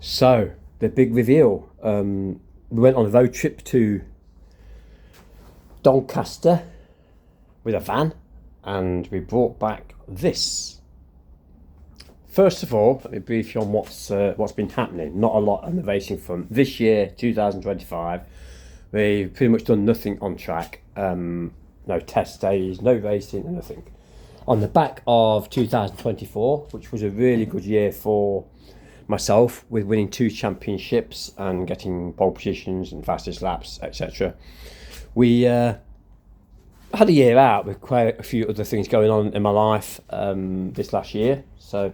So, the big reveal. We went on a road trip to Doncaster with a van, and we brought back this. First of all, let me brief you on what's been happening. Not a lot on the racing front. This year, 2025, we've pretty much done nothing on track. No test days, no racing, nothing. On the back of 2024, which was a really good year for myself, with winning 2 championships and getting pole positions and fastest laps, etc. We had a year out with quite a few other things going on in my life this last year, so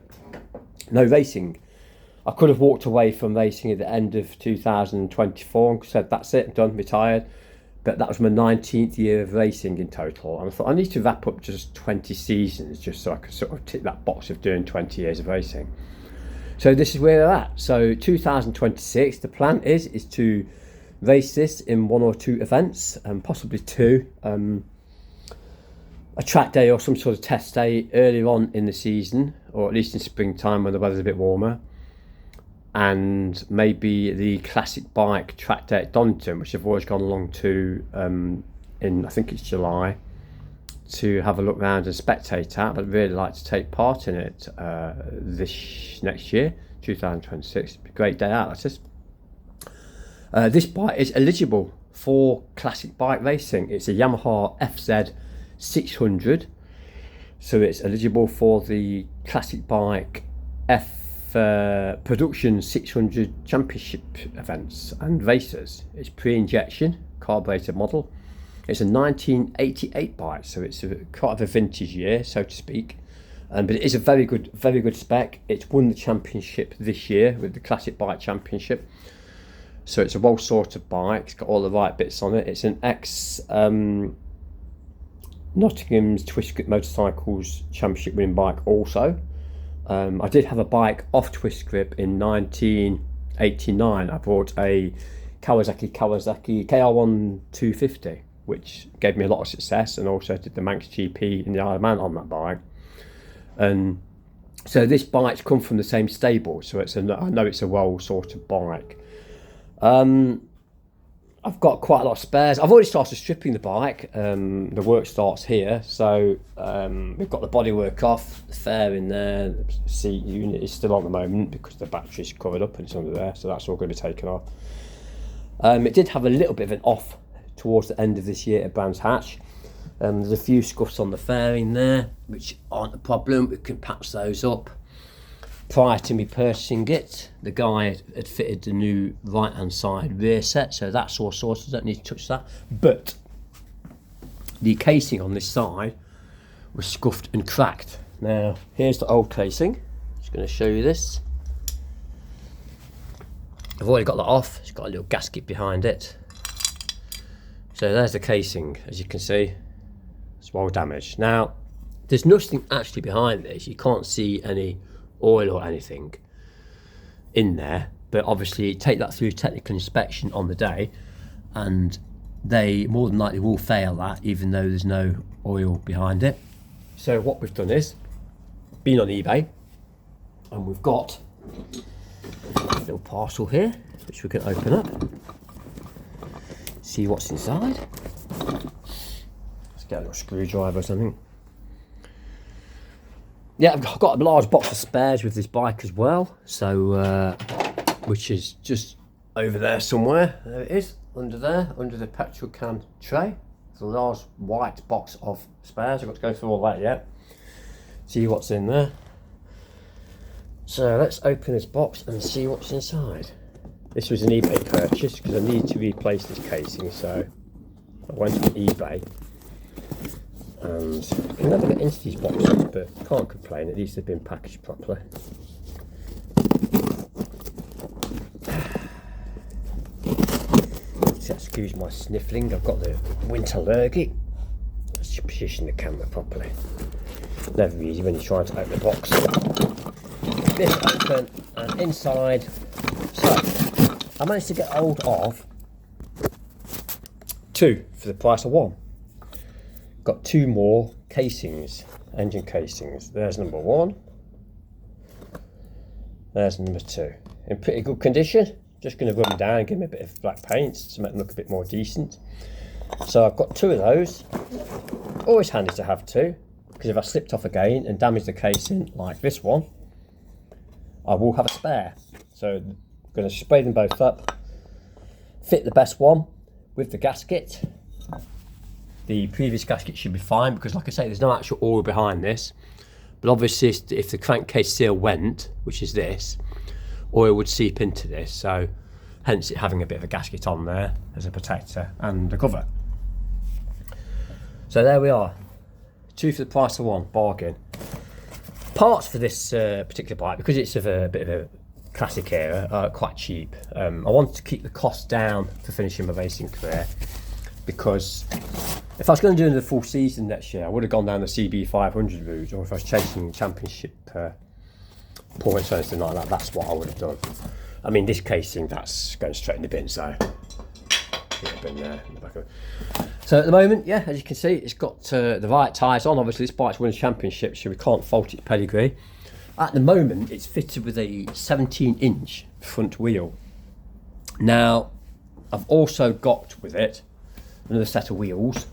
no racing. I could have walked away from racing at the end of 2024 and said that's it, I'm done, retired, but that was my 19th year of racing in total, and I thought I need to wrap up just 20 seasons just so I could sort of tick that box of doing 20 years of racing. So this is where they're at. So 2026, the plan is to race this in 1 or 2 events, and possibly 2. A track day or some sort of test day earlier on in the season, or at least in springtime when the weather's a bit warmer. And maybe the classic bike track day at Donington, which I've always gone along to in, I think it's July, to have a look around and spectate at, but I'd really like to take part in it this next year, 2026. It'd be a great day out, that's it. This bike is eligible for classic bike racing. It's a Yamaha FZ 600, so it's eligible for the classic bike production 600 championship events and races. It's pre-injection carbureted model. It's a 1988 bike, so it's quite of a vintage year, so to speak. But it is a very good spec. It's won the championship this year with the Classic Bike Championship. So it's a well sorted bike. It's got all the right bits on it. It's an ex Nottingham's Twist Grip Motorcycles Championship winning bike also. I did have a bike off Twist Grip in 1989. I bought a Kawasaki KR1 250. Which gave me a lot of success, and also did the Manx GP in the Isle of Man on that bike. And so this bike's come from the same stable, so I know it's a well sorted bike. I've got quite a lot of spares. I've already started stripping the bike. The work starts here, so we've got the bodywork off, the fairing there, the seat unit is still on at the moment because the battery's covered up and it's under there, so that's all going to be taken off. It did have a little bit of an off towards the end of this year at Brands Hatch. There's a few scuffs on the fairing there which aren't a problem. We can patch those up. Prior to me purchasing it, the guy had fitted the new right hand side rear set, so that's all sorted. Don't need to touch that, but the casing on this side was scuffed and cracked. Now here's the old casing. Just going to show you this. I've already got that off. It's got a little gasket behind it. So there's the casing, as you can see. It's well damaged. Now, there's nothing actually behind this. You can't see any oil or anything in there, but obviously take that through technical inspection on the day, and they more than likely will fail that, even though there's no oil behind it. So what we've done is been on eBay, and we've got a little parcel here which we can open up, see what's inside. Let's get a little screwdriver or something. Yeah, I've got a large box of spares with this bike as well, so which is just over there somewhere. There it is, under there, under the petrol can tray. There's a large white box of spares. I've got to go through all that yet. See what's in there. So let's open this box and see what's inside. This was an eBay purchase because I need to replace this casing, so I went on eBay. And I can never get into these boxes, but can't complain, at least they've been packaged properly. Excuse my sniffling, I've got the winter lurgy. Let's just position the camera properly. Never easy when you're trying to open the box. This open, and inside, so I managed to get hold of 2 for the price of 1. Got 2 more casings, engine casings. There's number 1. There's number 2. in pretty good condition. Just going to rub them down and give them a bit of black paint to make them look a bit more decent. So I've got 2 of those. Always handy to have 2, because if I slipped off again and damaged the casing like this one, I will have a spare. So I'm going to spray them both up, fit the best one with the gasket. The previous gasket should be fine, because like I say, there's no actual oil behind this. But obviously if the crankcase seal went, which is this, oil would seep into this, so hence it having a bit of a gasket on there as a protector and a cover. So there we are, 2 for the price of 1, bargain. Parts for this particular bike, because it's of a bit of a classic era, are quite cheap. I wanted to keep the cost down for finishing my racing career, because if I was going to do another full season next year, I would have gone down the CB500 route, or if I was chasing championship points or anything like that, that's what I would have done. I mean, this casing, that's going straight in the bin, so bin there in the back of it. So at the moment, yeah, as you can see, it's got the right tyres on. Obviously, this bike's winning championships, so we can't fault its pedigree. At the moment, it's fitted with a 17-inch front wheel. Now, I've also got with it another set of wheels,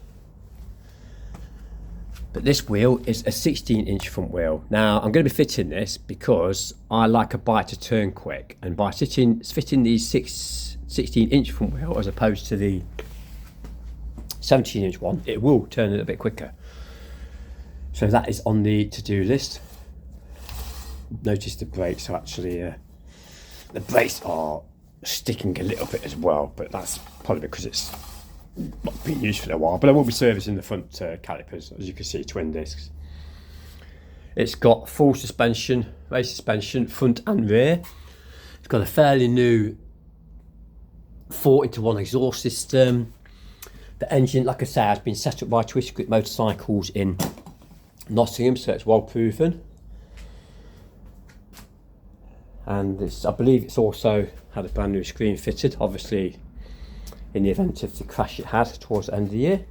but this wheel is a 16-inch front wheel. Now, I'm going to be fitting this because I like a bike to turn quick, and by fitting these 16-inch front wheel as opposed to the 17-inch one, it will turn a little bit quicker. So that is on the to-do list. Notice the brakes are actually, the brakes are sticking a little bit as well, but that's probably because it's not been used for a while. But I will be servicing the front calipers, as you can see, twin discs. It's got full suspension, race suspension, front and rear. It's got a fairly new 4-into-1 exhaust system. The engine, like I say, has been set up by Twist Grip Motorcycles in Nottingham, so it's well proven. And I believe it's also had a brand new screen fitted, obviously in the event of the crash it had towards the end of the year.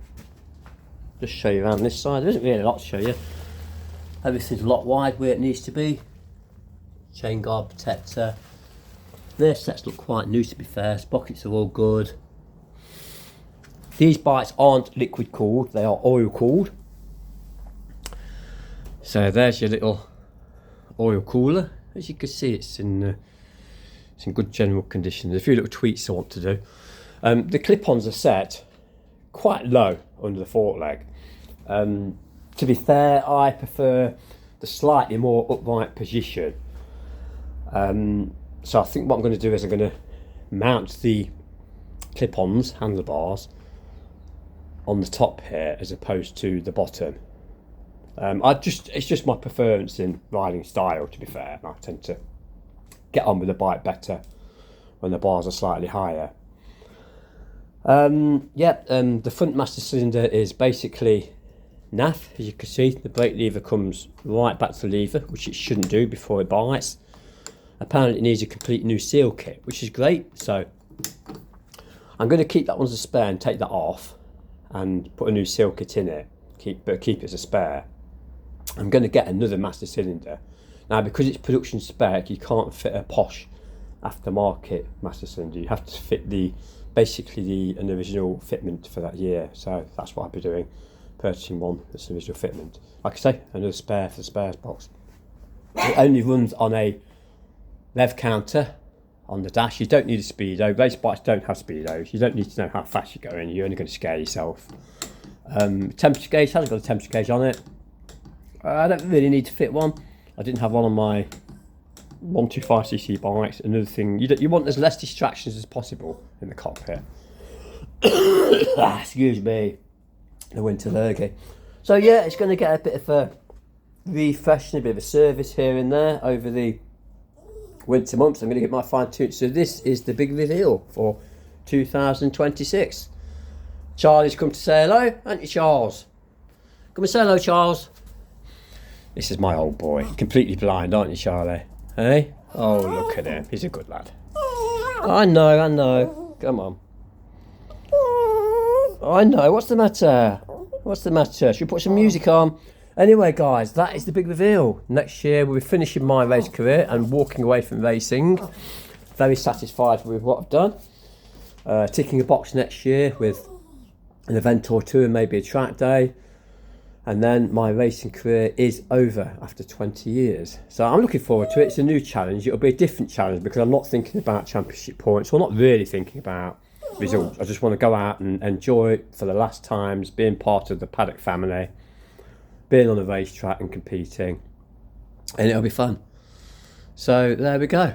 Just show you around this side. There isn't really a lot to show you. Everything's a lot wide where it needs to be. Chain guard protector. Their sets look quite new, to be fair. Sprockets are all good. These bikes aren't liquid cooled, they are oil cooled. So there's your little oil cooler. As you can see, it's in good general condition. There's a few little tweaks I want to do. The clip-ons are set quite low under the fork leg. To be fair, I prefer the slightly more upright position. So I think what I'm going to do is I'm going to mount the clip-ons, handlebars, on the top here as opposed to the bottom. It's just my preference in riding style, to be fair. I tend to get on with the bike better when the bars are slightly higher. The front master cylinder is basically naff. As you can see, the brake lever comes right back to the lever, which it shouldn't do before it bites. Apparently it needs a complete new seal kit, which is great. So I'm going to keep that one as a spare and take that off and put a new seal kit in it, keep it as a spare. I'm going to get another master cylinder. Now, because it's production spec, you can't fit a posh aftermarket master cylinder. You have to fit basically an original fitment for that year. So that's what I'll be doing, purchasing one that's an original fitment. Like I say, another spare for the spares box. It only runs on a rev counter on the dash. You don't need a speedo. Race bikes don't have speedos. You don't need to know how fast you're going. You're only going to scare yourself. Temperature gauge hasn't got a temperature gauge on it. I don't really need to fit one. I didn't have one on my 125cc bikes. Another thing, you want as less distractions as possible in the cockpit. Excuse me, the winter lurgy. So yeah, it's going to get a bit of a refresh and a bit of a service here and there over the winter months. I'm going to get my fine tune. So this is the big reveal for 2026. Charlie's come to say hello, aren't you, Charles? Come and say hello, Charles. This is my old boy. Completely blind, aren't you, Charlie? Hey? Oh, look at him. He's a good lad. I know. Come on. I know. What's the matter? Should we put some music on? Anyway, guys, that is the big reveal. Next year, we'll be finishing my race career and walking away from racing. very satisfied with what I've done. Ticking a box next year with an event or two and maybe a track day. And then my racing career is over after 20 years. So I'm looking forward to it. It's a new challenge. It'll be a different challenge because I'm not thinking about championship points. Or not really thinking about results. I just want to go out and enjoy it for the last times, being part of the paddock family, being on the racetrack and competing. And it'll be fun. So there we go.